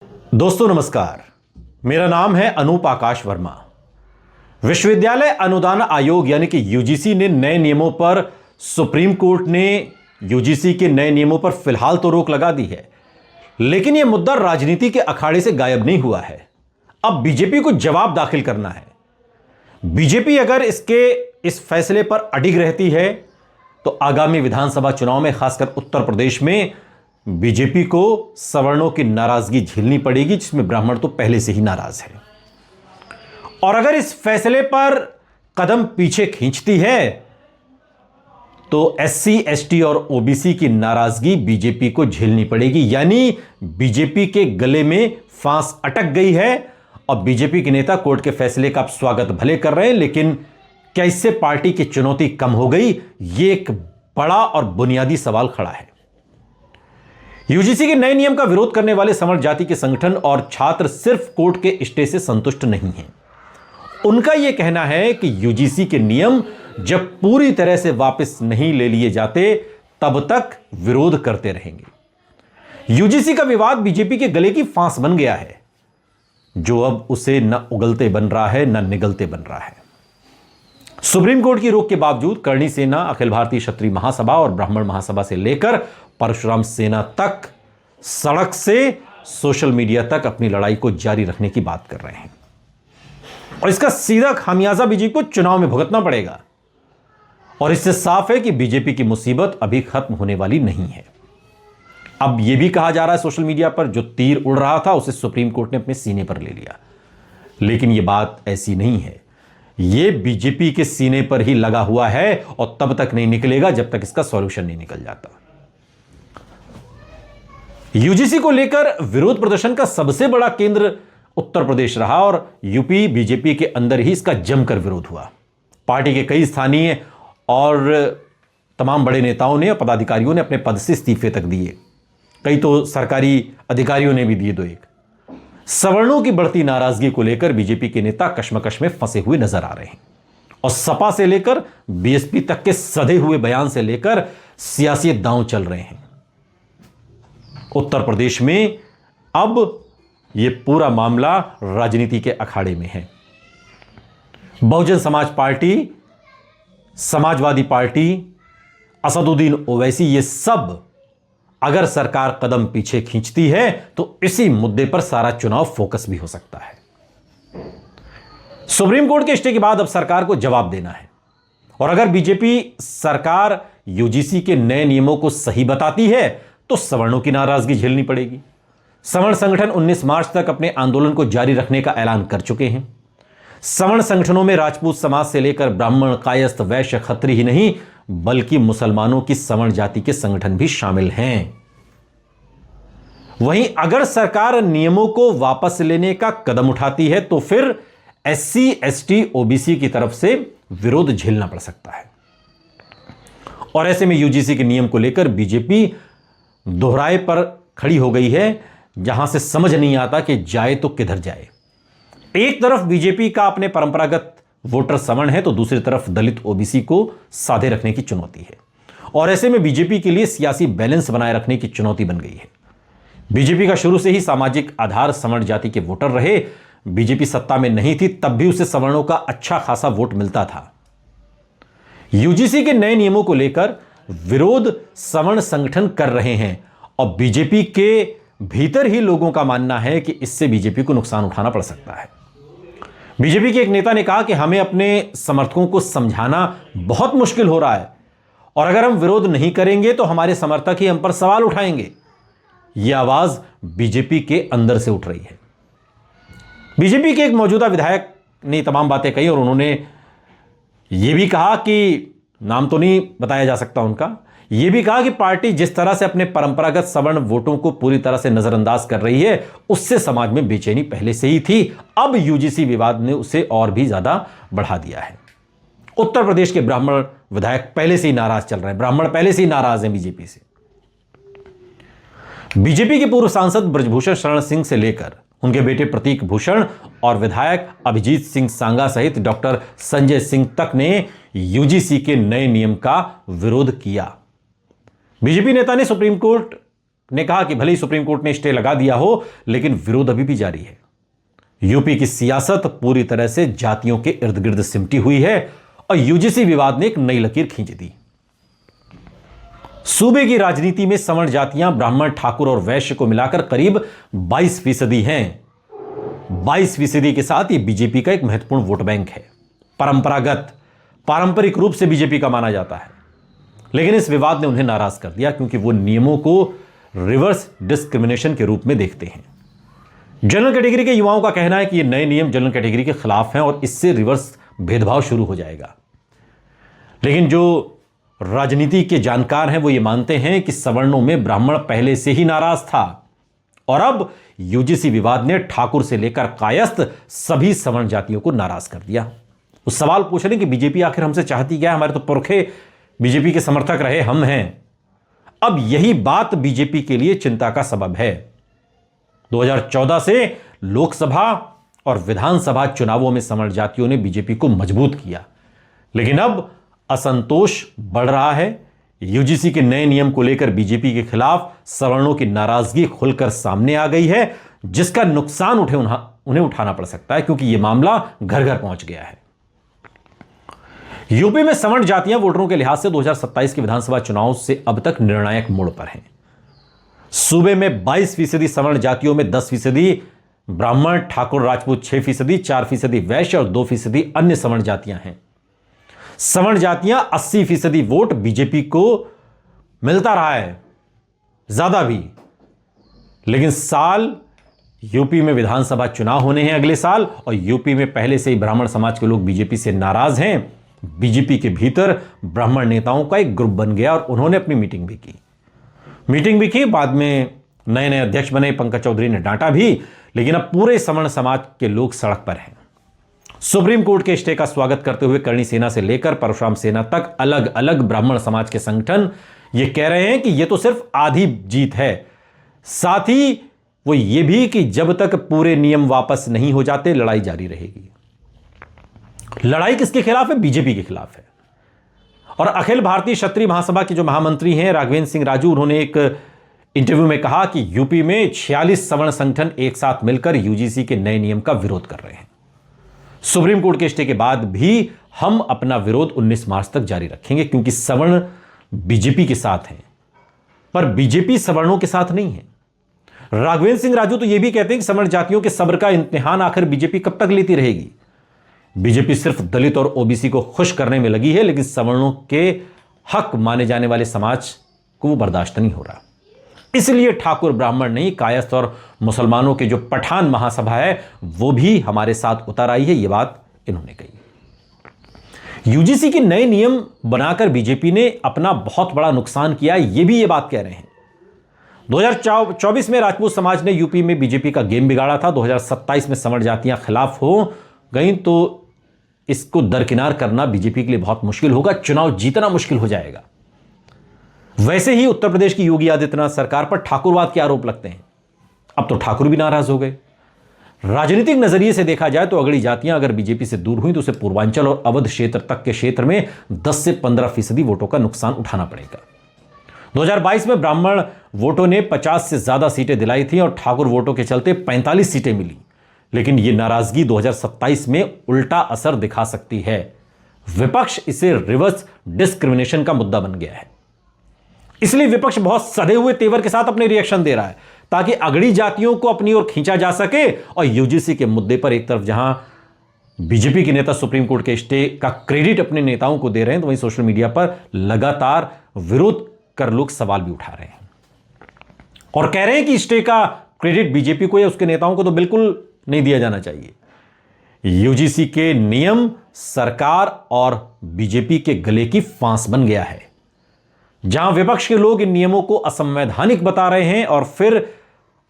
दोस्तों नमस्कार, मेरा नाम है अनूप आकाश वर्मा। विश्वविद्यालय अनुदान आयोग यानी कि यूजीसी ने नए नियमों पर सुप्रीम कोर्ट ने यूजीसी के नए नियमों पर फिलहाल तो रोक लगा दी है, लेकिन यह मुद्दा राजनीति के अखाड़े से गायब नहीं हुआ है। अब बीजेपी को जवाब दाखिल करना है। बीजेपी अगर इस फैसले पर अडिग रहती है तो आगामी विधानसभा चुनाव में, खासकर उत्तर प्रदेश में, बीजेपी को सवर्णों की नाराजगी झेलनी पड़ेगी, जिसमें ब्राह्मण तो पहले से ही नाराज है। और अगर इस फैसले पर कदम पीछे खींचती है तो एससी, एसटी और ओबीसी की नाराजगी बीजेपी को झेलनी पड़ेगी। यानी बीजेपी के गले में फांस अटक गई है और बीजेपी के नेता कोर्ट के फैसले का स्वागत भले कर रहे हैं, लेकिन क्या इससे पार्टी की चुनौती कम हो गई? यह एक बड़ा और बुनियादी सवाल खड़ा है। यूजीसी के नए नियम का विरोध करने वाले सवर्ण जाति के संगठन और छात्र सिर्फ कोर्ट के स्टे से संतुष्ट नहीं हैं। उनका यह कहना है कि यूजीसी के नियम जब पूरी तरह से वापस नहीं ले लिए जाते तब तक विरोध करते रहेंगे। यूजीसी का विवाद बीजेपी के गले की फांस बन गया है, जो अब उसे न उगलते बन रहा है न निगलते बन रहा है। सुप्रीम कोर्ट की रोक के बावजूद करणी सेना, अखिल भारतीय क्षत्रिय महासभा और ब्राह्मण महासभा से लेकर परशुराम सेना तक सड़क से सोशल मीडिया तक अपनी लड़ाई को जारी रखने की बात कर रहे हैं। और इसका सीधा खामियाजा बीजेपी को चुनाव में भुगतना पड़ेगा। और इससे साफ है कि बीजेपी की मुसीबत अभी खत्म होने वाली नहीं है। अब यह भी कहा जा रहा है सोशल मीडिया पर, जो तीर उड़ रहा था उसे सुप्रीम कोर्ट ने अपने सीने पर ले लिया। लेकिन यह बात ऐसी नहीं है। यह बीजेपी के सीने पर ही लगा हुआ है और तब तक नहीं निकलेगा जब तक इसका सॉल्यूशन नहीं निकल जाता। यूजीसी को लेकर विरोध प्रदर्शन का सबसे बड़ा केंद्र उत्तर प्रदेश रहा और यूपी बीजेपी के अंदर ही इसका जमकर विरोध हुआ। पार्टी के कई स्थानीय और तमाम बड़े नेताओं ने और पदाधिकारियों ने अपने पद से इस्तीफे तक दिए। कई तो सरकारी अधिकारियों ने भी दिए दो एक। सवर्णों की बढ़ती नाराजगी को लेकर बीजेपी के नेता कश्मकश में फंसे हुए नजर आ रहे हैं। और सपा से लेकर बीएसपी तक के सधे हुए बयान से लेकर सियासी दांव चल रहे हैं। उत्तर प्रदेश में अब यह पूरा मामला राजनीति के अखाड़े में है। बहुजन समाज पार्टी, समाजवादी पार्टी, असदुद्दीन ओवैसी, ये सब अगर सरकार कदम पीछे खींचती है तो इसी मुद्दे पर सारा चुनाव फोकस भी हो सकता है। सुप्रीम कोर्ट के स्टे के बाद अब सरकार को जवाब देना है। और अगर बीजेपी सरकार यूजीसी के नए नियमों को सही बताती है तो सवर्णों की नाराजगी झेलनी पड़ेगी। सवर्ण संगठन 19 मार्च तक अपने आंदोलन को जारी रखने का ऐलान कर चुके हैं। सवर्ण संगठनों में राजपूत समाज से लेकर ब्राह्मण, कायस्थ, वैश्य, खत्री ही नहीं बल्कि मुसलमानों की सवर्ण जाति के संगठन भी शामिल हैं। वहीं अगर सरकार नियमों को वापस लेने का कदम उठाती है तो फिर एससी, एसटी, ओबीसी की तरफ से विरोध झेलना पड़ सकता है। और ऐसे में यूजीसी के नियम को लेकर बीजेपी दोहराए पर खड़ी हो गई है, जहां से समझ नहीं आता कि जाए तो किधर जाए। एक तरफ बीजेपी का अपने परंपरागत वोटर सवर्ण है तो दूसरी तरफ दलित, ओबीसी को साधे रखने की चुनौती है। और ऐसे में बीजेपी के लिए सियासी बैलेंस बनाए रखने की चुनौती बन गई है। बीजेपी का शुरू से ही सामाजिक आधार सवर्ण जाति के वोटर रहे। बीजेपी सत्ता में नहीं थी तब भी उसे सवर्णों का अच्छा खासा वोट मिलता था। यूजीसी के नए नियमों को लेकर विरोध सवर्ण संगठन कर रहे हैं और बीजेपी के भीतर ही लोगों का मानना है कि इससे बीजेपी को नुकसान उठाना पड़ सकता है। बीजेपी के एक नेता ने कहा कि हमें अपने समर्थकों को समझाना बहुत मुश्किल हो रहा है और अगर हम विरोध नहीं करेंगे तो हमारे समर्थक ही हम पर सवाल उठाएंगे। यह आवाज बीजेपी के अंदर से उठ रही है। बीजेपी के एक मौजूदा विधायक ने तमाम बातें कही और उन्होंने यह भी कहा कि, नाम तो नहीं बताया जा सकता उनका, यह भी कहा कि पार्टी जिस तरह से अपने परंपरागत सवर्ण वोटों को पूरी तरह से नजरअंदाज कर रही है उससे समाज में बेचैनी पहले से ही थी। अब यूजीसी विवाद ने उसे और भी ज्यादा बढ़ा दिया है। उत्तर प्रदेश के ब्राह्मण विधायक पहले से ही नाराज चल रहे हैं। ब्राह्मण पहले से ही नाराज हैं बीजेपी से। बीजेपी के पूर्व सांसद ब्रजभूषण शरण सिंह से लेकर उनके बेटे प्रतीक भूषण और विधायक अभिजीत सिंह सांगा सहित डॉक्टर संजय सिंह तक ने यूजीसी के नए नियम का विरोध किया। बीजेपी नेता ने सुप्रीम कोर्ट ने कहा कि भले ही सुप्रीम कोर्ट ने स्टे लगा दिया हो, लेकिन विरोध अभी भी जारी है। यूपी की सियासत पूरी तरह से जातियों के इर्द गिर्द सिमटी हुई है और यूजीसी विवाद ने एक नई लकीर खींच दी। सूबे की राजनीति में सवर्ण जातियां ब्राह्मण, ठाकुर और वैश्य को मिलाकर करीब 22% हैं। 22% के साथ यह बीजेपी का एक महत्वपूर्ण वोट बैंक है। पारंपरिक रूप से बीजेपी का माना जाता है, लेकिन इस विवाद ने उन्हें नाराज कर दिया क्योंकि वो नियमों को रिवर्स डिस्क्रिमिनेशन के रूप में देखते हैं। जनरल कैटेगरी के युवाओं का कहना है कि ये नए नियम जनरल कैटेगरी के खिलाफ हैं और इससे रिवर्स भेदभाव शुरू हो जाएगा। लेकिन जो राजनीति के जानकार हैं वो ये मानते हैं कि सवर्णों में ब्राह्मण पहले से ही नाराज था और अब यूजीसी विवाद ने ठाकुर से लेकर कायस्थ सभी सवर्ण जातियों को नाराज कर दिया। वो सवाल पूछ रहे हैं कि बीजेपी आखिर हमसे चाहती क्या है? हमारे तो पुरखे बीजेपी के समर्थक रहे, हम हैं। अब यही बात बीजेपी के लिए चिंता का सबब है। 2014 से लोकसभा और विधानसभा चुनावों में सवर्ण जातियों ने बीजेपी को मजबूत किया, लेकिन अब असंतोष बढ़ रहा है। यूजीसी के नए नियम को लेकर बीजेपी के खिलाफ सवर्णों की नाराजगी खुलकर सामने आ गई है, जिसका नुकसान उन्हें उठाना पड़ सकता है क्योंकि यह मामला घर घर पहुंच गया है। यूपी में सवर्ण जातियां वोटरों के लिहाज से 2027 के विधानसभा चुनाव से अब तक निर्णायक मोड़ पर हैं। सूबे में 22% सवर्ण जातियों में 10% ब्राह्मण, ठाकुर, राजपूत 6%, 4% वैश्य और 2% अन्य सवर्ण जातियां हैं। सवर्ण जातियां 80% वोट बीजेपी को मिलता रहा है, ज्यादा भी। लेकिन साल यूपी में विधानसभा चुनाव होने हैं अगले साल और यूपी में पहले से ही ब्राह्मण समाज के लोग बीजेपी से नाराज हैं। बीजेपी के भीतर ब्राह्मण नेताओं का एक ग्रुप बन गया और उन्होंने अपनी मीटिंग भी की। बाद में नए अध्यक्ष बने पंकज चौधरी ने डांटा भी, लेकिन अब पूरे सवर्ण समाज के लोग सड़क पर हैं। सुप्रीम कोर्ट के स्टे का स्वागत करते हुए करणी सेना से लेकर परशुराम सेना तक अलग अलग ब्राह्मण समाज के संगठन ये कह रहे हैं कि ये तो सिर्फ आधी जीत है। साथ ही वो ये भी कि जब तक पूरे नियम वापस नहीं हो जाते लड़ाई जारी रहेगी। लड़ाई किसके खिलाफ है? बीजेपी के खिलाफ है। और अखिल भारतीय क्षत्रिय महासभा के जो महामंत्री हैं राघवेंद्र सिंह राजू, उन्होंने एक इंटरव्यू में कहा कि यूपी में 46 सवर्ण संगठन एक साथ मिलकर यूजीसी के नए नियम का विरोध कर रहे हैं। सुप्रीम कोर्ट के स्टे के बाद भी हम अपना विरोध 19 मार्च तक जारी रखेंगे क्योंकि सवर्ण बीजेपी के साथ हैं, पर बीजेपी सवर्णों के साथ नहीं है। राघवेंद्र सिंह राजू तो यह भी कहते हैं कि सवर्ण जातियों के सब्र का इम्तिहान आखिर बीजेपी कब तक लेती रहेगी। बीजेपी सिर्फ दलित और ओबीसी को खुश करने में लगी है, लेकिन सवर्णों के हक माने जाने वाले समाज को वो बर्दाश्त नहीं हो रहा। इसलिए ठाकुर, ब्राह्मण नहीं, कायस्थ और मुसलमानों के जो पठान महासभा है वो भी हमारे साथ उतर आई है। ये बात इन्होंने कही। यूजीसी के नए नियम बनाकर बीजेपी ने अपना बहुत बड़ा नुकसान किया, ये भी ये बात कह रहे हैं। 2024 में राजपूत समाज ने यूपी में बीजेपी का गेम बिगाड़ा था। 2027 में सवर्ण जातियां खिलाफ हो गई तो इसको दरकिनार करना बीजेपी के लिए बहुत मुश्किल होगा, चुनाव जीतना मुश्किल हो जाएगा। वैसे ही उत्तर प्रदेश की योगी आदित्यनाथ सरकार पर ठाकुरवाद के आरोप लगते हैं। अब तो ठाकुर भी नाराज हो गए। राजनीतिक नजरिए से देखा जाए तो अगड़ी जातियां अगर बीजेपी से दूर हुई तो उसे पूर्वांचल और अवध क्षेत्र तक के क्षेत्र में 10 से 15% वोटों का नुकसान उठाना पड़ेगा। 2022 में ब्राह्मण वोटों ने 50 से ज्यादा सीटें दिलाई थी और ठाकुर वोटों के चलते 45 सीटें मिली, लेकिन यह नाराजगी 2027 में उल्टा असर दिखा सकती है। विपक्ष इसे रिवर्स डिस्क्रिमिनेशन का मुद्दा बन गया है। इसलिए विपक्ष बहुत सधे हुए तेवर के साथ अपने रिएक्शन दे रहा है ताकि अगड़ी जातियों को अपनी ओर खींचा जा सके। और यूजीसी के मुद्दे पर एक तरफ जहां बीजेपी के नेता सुप्रीम कोर्ट के स्टे का क्रेडिट अपने नेताओं को दे रहे हैं, तो वहीं सोशल मीडिया पर लगातार विरोध कर लोग सवाल भी उठा रहे हैं और कह रहे हैं कि स्टे का क्रेडिट बीजेपी को या उसके नेताओं को तो बिल्कुल नहीं दिया जाना चाहिए। यूजीसी के नियम सरकार और बीजेपी के गले की फांस बन गया है। जहां विपक्ष के लोग इन नियमों को असंवैधानिक बता रहे हैं और फिर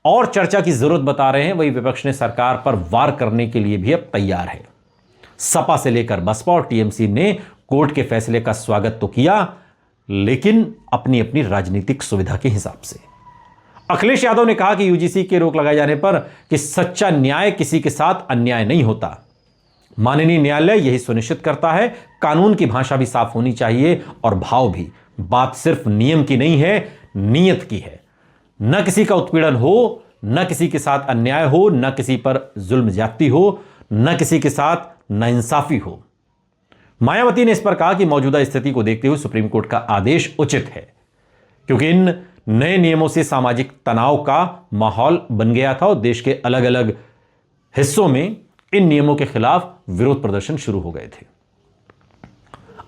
और चर्चा की जरूरत बता रहे हैं, वही विपक्ष ने सरकार पर वार करने के लिए भी अब तैयार है। सपा से लेकर बसपा और टीएमसी ने कोर्ट के फैसले का स्वागत तो किया, लेकिन अपनी अपनी राजनीतिक सुविधा के हिसाब से। अखिलेश यादव ने कहा कि यूजीसी के रोक लगाए जाने पर कि सच्चा न्याय किसी के साथ अन्याय नहीं होता। माननीय न्यायालय यही सुनिश्चित करता है। कानून की भाषा भी साफ होनी चाहिए और भाव भी। बात सिर्फ नियम की नहीं है, नीयत की है। न किसी का उत्पीड़न हो, न किसी के साथ अन्याय हो, न किसी पर जुल्म ज्यादती हो, न किसी के साथ नाइंसाफी हो। मायावती ने इस पर कहा कि मौजूदा स्थिति को देखते हुए सुप्रीम कोर्ट का आदेश उचित है, क्योंकि इन नए नियमों से सामाजिक तनाव का माहौल बन गया था और देश के अलग अलग हिस्सों में इन नियमों के खिलाफ विरोध प्रदर्शन शुरू हो गए थे।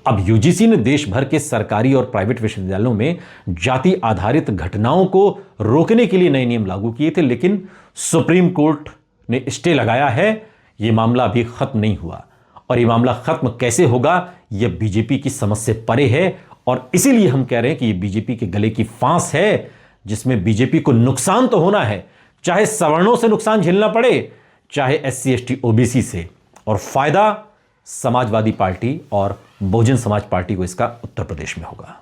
अब यूजीसी ने देश भर के सरकारी और प्राइवेट विश्वविद्यालयों में जाति आधारित घटनाओं को रोकने के लिए नए नियम लागू किए थे, लेकिन सुप्रीम कोर्ट ने स्टे लगाया है। यह मामला अभी खत्म नहीं हुआ और यह मामला खत्म कैसे होगा, यह बीजेपी की समझ से परे है और इसीलिए हम कह रहे हैं कि यह बीजेपी के गले की फांस है, जिसमें बीजेपी को नुकसान तो होना है, चाहे सवर्णों से नुकसान झेलना पड़े, चाहे SC ST OBC से, और फायदा समाजवादी पार्टी और बहुजन समाज पार्टी को इसका उत्तर प्रदेश में होगा।